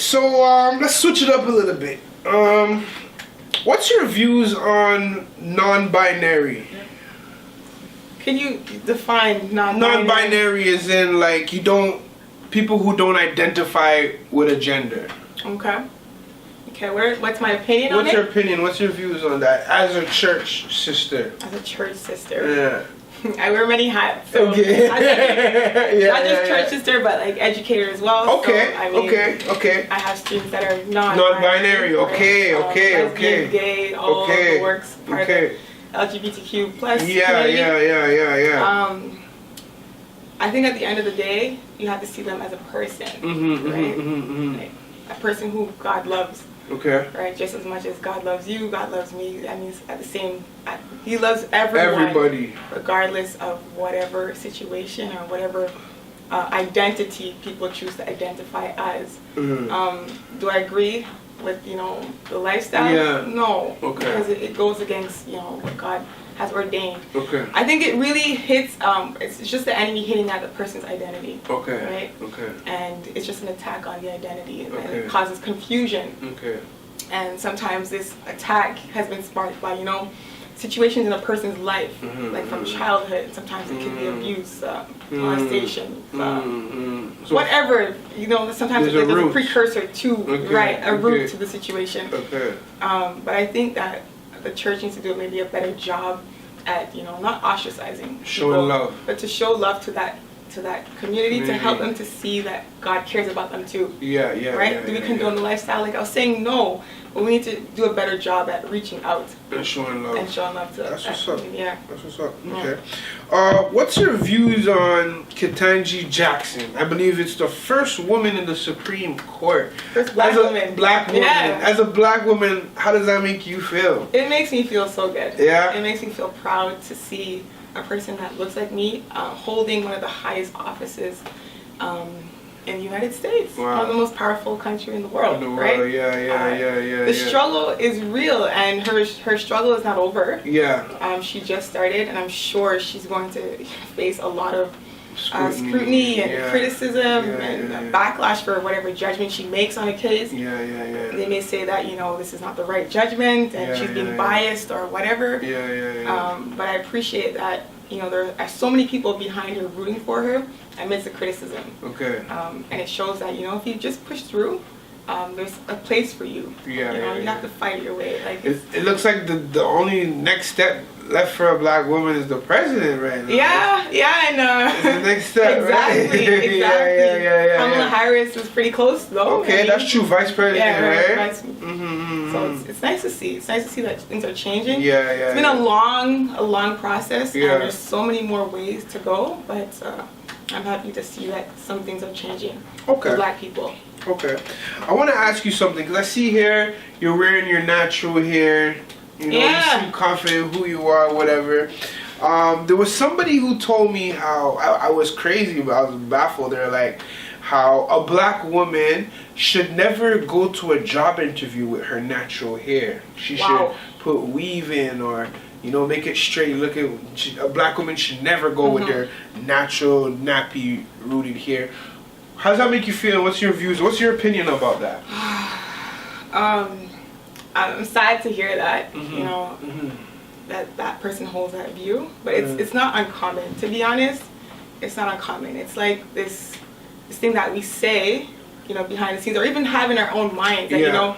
So let's switch it up a little bit. What's your views on non-binary? Can you define non-binary? Non-binary is in like people who don't identify with a gender. Okay. Okay, what's my opinion on it? What's your opinion? What's your views on that as a church sister? As a church sister. Yeah. I wear many hats. So Okay. Not just church sister, but like educator as well. Okay. So, I mean, Okay. I have students that are non-binary. Okay. Lesbian, gay, all the works, part of LGBTQ plus. Yeah. I think at the end of the day, you have to see them as a person, right? Like, a person who God loves. Okay. Right, just as much as God loves you, God loves me. That means He loves everyone. Everybody. Regardless of whatever situation or whatever identity people choose to identify as. Do I agree with the lifestyle? Yeah. No. Okay. Because it goes against what God has ordained. Okay. I think it really hits. It's just the enemy hitting at the person's identity. Okay. Right. Okay. And it's just an attack on the identity, and Okay. it causes confusion. Okay. And sometimes this attack has been sparked by situations in a person's life, like from childhood. Sometimes it can be abuse, molestation, whatever. Sometimes there's a precursor to a root to the situation. Okay. But I think that the church needs to do maybe a better job at not ostracizing showing people, love, but to show love to that community, to help them to see that God cares about them too. Yeah. Right? Do we condone the lifestyle? Like I was saying, no. But we need to do a better job at reaching out and showing love. To That's what's up. Yeah. That's what's up. Okay. What's your views on Kitana Jackson? I believe it's the first woman in the Supreme Court. First black woman. Black woman. Yeah. As a black woman, how does that make you feel? It makes me feel so good. Yeah. It makes me feel proud to see a person that looks like me holding one of the highest offices in the United States. Wow. One of the most powerful country in the world. Right? Yeah. The struggle is real, and her struggle is not over. Yeah. She just started, and I'm sure she's going to face a lot of scrutiny and criticism and backlash for whatever judgment she makes on a case. Yeah. They may say that this is not the right judgment and she's being biased or whatever. But I appreciate that there are so many people behind her rooting for her amidst the criticism. Okay. And it shows that if you just push through, there's a place for you. You have to fight your way. Like it looks like the only next step left for a black woman is the president right now. Yeah, it's the next step. Exactly. Right? Yeah. Kamala Harris was pretty close though. Okay, that's true. Vice president, right? So it's nice to see. It's nice to see that things are changing. Yeah. It's been a long process, and there's so many more ways to go. But I'm happy to see that some things are changing for black people. Okay. I want to ask you something, because I see here you're wearing your natural hair. You seem confident who you are, whatever. There was somebody who told me how I was crazy, but I was baffled. They're like, how a black woman should never go to a job interview with her natural hair. She should put weave in or make it straight. A black woman should never go with their natural nappy rooted hair. How does that make you feel? What's your views? What's your opinion about that? I'm sad to hear that, that person holds that view, but it's not uncommon. To be honest, it's not uncommon. It's like this thing that we say, behind the scenes, or even have in our own minds that,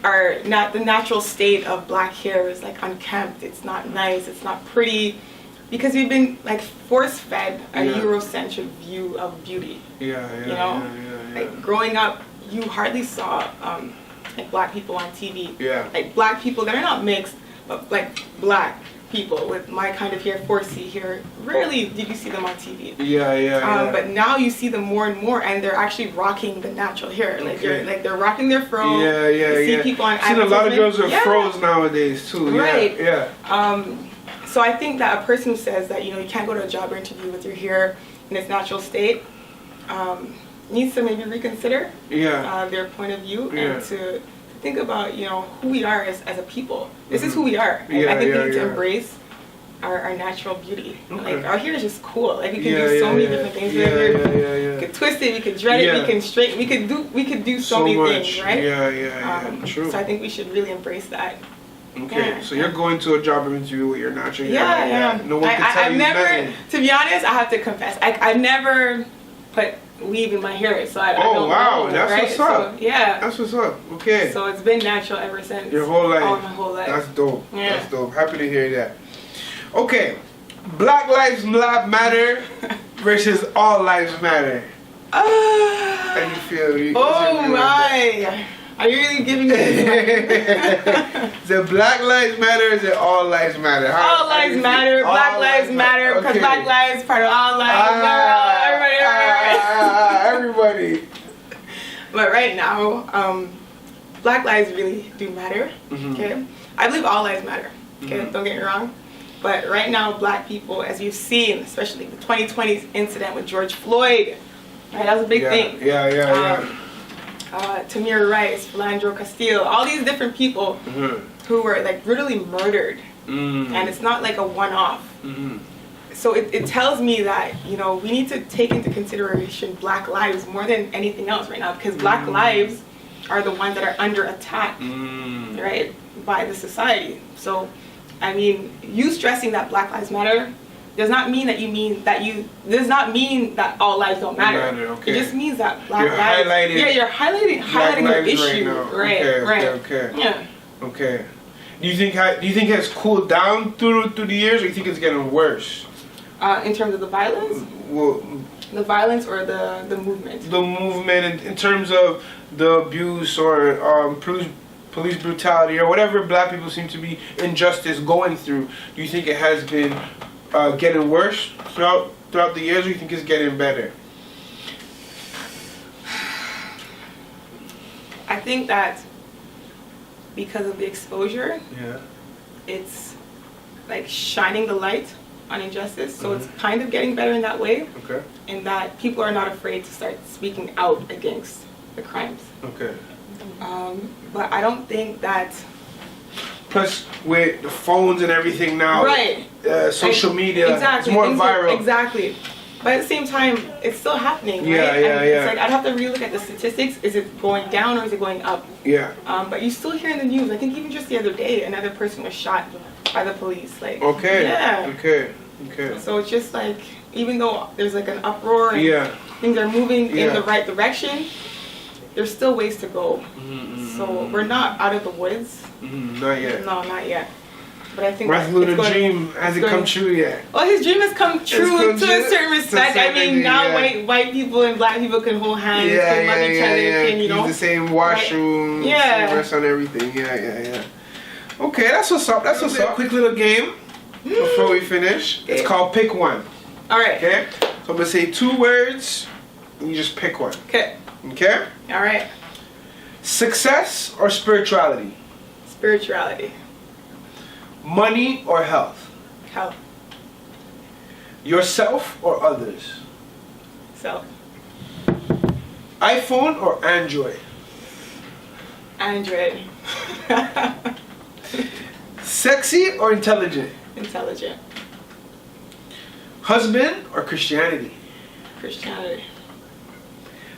are not the natural state of black hair is like unkempt. It's not nice. It's not pretty, because we've been like force-fed a Eurocentric view of beauty. Like growing up, you hardly saw like black people on TV. Like black people that are not mixed, but like black people with my kind of hair, 4C hair. Rarely did you see them on TV. But now you see them more and more, and they're actually rocking the natural hair. Like they're rocking their fro. You see people on. I've seen a lot of girls with fros nowadays too. Right. So I think that a person who says that you can't go to a job interview with your hair in its natural state needs to maybe reconsider their point of view and to think about who we are as a people. This is who we are. I think we need to embrace our natural beauty. Okay. Like our hair is just cool. Like we can do so many different things with our hair. We could twist it, we could dread it, we can straighten, we could do so many things, right? True. So I think we should really embrace that. Okay, so you're going to a job interview with your natural hair. Yeah. No one can tell I've you never, nothing. to be honest, I have to confess, I've never put weave in my hair, so I don't know. That's right? what's up. So, yeah. That's what's up. Okay. So it's been natural ever since. Your whole life. Oh, my whole life. That's dope. Yeah. That's dope. Happy to hear that. Okay. Black Lives Matter versus All Lives Matter. How do you feel? Oh my. Are you really giving me this? Is it Black Lives Matter or is it All Lives Matter? All lives matter. Black lives matter. Because Black lives part of all lives. Everybody. But right now, Black lives really do matter. Okay, I believe all lives matter. Okay, don't get me wrong. But right now, Black people, as you've seen, especially the 2020 incident with George Floyd, right? That was a big thing. Tamir Rice, Philando Castile, all these different people who were like brutally murdered, and it's not like a one-off. So it tells me that, you know, we need to take into consideration Black lives more than anything else right now, because Black lives are the ones that are under attack, right, by the society. So, I mean, you stressing that Black lives matter does not mean that does not mean that all lives don't matter. Okay. It just means that Black lives. You're highlighting the issue. Right. Okay. Yeah. Okay. Do you think it has cooled down through the years, or do you think it's getting worse? In terms of the violence? Well, the violence or the movement? The movement in terms of the abuse or police brutality or whatever Black people seem to be injustice going through. Do you think it has been getting worse throughout the years, or do you think it's getting better? I think that because of the exposure, it's like shining the light on injustice, so it's kind of getting better in that way. Okay. In that people are not afraid to start speaking out against the crimes. Okay. But I don't think that. Plus, with the phones and everything now, right? Social media, it's more viral. Exactly. But at the same time, it's still happening, right? It's like I'd have to relook at the statistics. Is it going down or is it going up? Yeah. But you still hear in the news. I think even just the other day, another person was shot by the police. Like. Okay. Yeah. Okay. So it's just like, even though there's like an uproar and things are moving in the right direction, there's still ways to go. So we're not out of the woods. Not yet. No, not yet. But I think Martin Luther's dream hasn't come true yet. Well, his dream has come true to a certain respect. I mean, now white people and Black people can hold hands, can love each other, can, you know. Use the same washroom, same rest on everything. Yeah. Okay, that's what's up. That's what's up. Quick little game before we finish. It's called Pick One. All right. Okay? So I'm going to say 2 words, and you just pick one. Okay. Okay? All right. Success or spirituality? Spirituality. Money or health? Health. Yourself or others? Self. iPhone or Android? Android. Sexy or intelligent? Intelligent. Husband or Christianity? Christianity.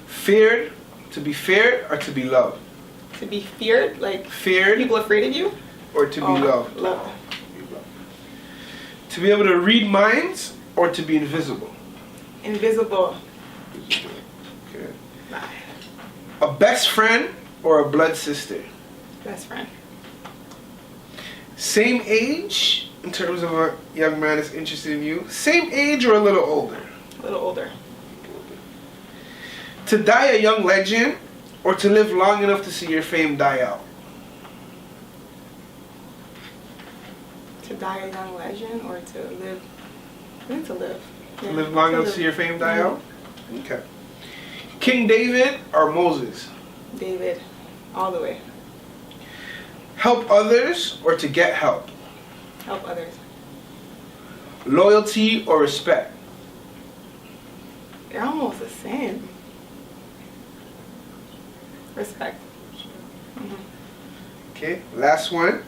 Feared, to be feared or to be loved? To be feared, like feared. People afraid of you? Or to be loved? Loved. To be able to read minds or to be invisible? Invisible. Okay. A best friend or a blood sister? Best friend. Same age in terms of a young man that's interested in you? Same age or a little older? A little older. To die a young legend or to live long enough to see your fame die out? To die a young legend or to live? I think to live. Yeah. Live long enough to see your fame die out? Okay. King David or Moses? David. All the way. Help others or to get help? Help others. Loyalty or respect? They're almost the same. Respect. Okay, last one.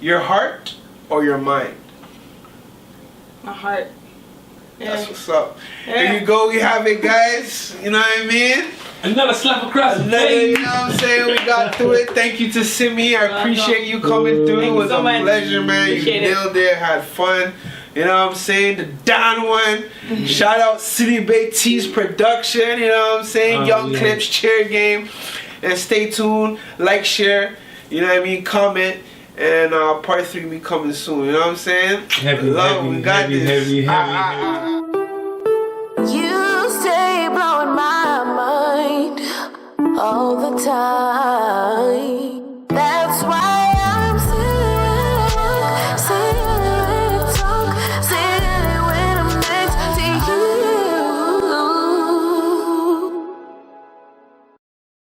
Your heart or your mind? my heart. Yeah. That's what's up. Yeah. There you go. We have it, guys. You know what I mean? Another slap across the Another, face. you know what I'm saying? We got through it. Thank you to Simi. I appreciate you coming through. It was a pleasure, man. You nailed it. Had fun. You know what I'm saying? The Don one. Shout out City Bay Tees Production. You know what I'm saying? Young Clips, Chair Game. And stay tuned. Like, share. You know what I mean? Comment. And part 3 will be coming soon. You know what I'm saying? Heavy, Love, heavy, we got heavy, this. heavy, heavy, heavy.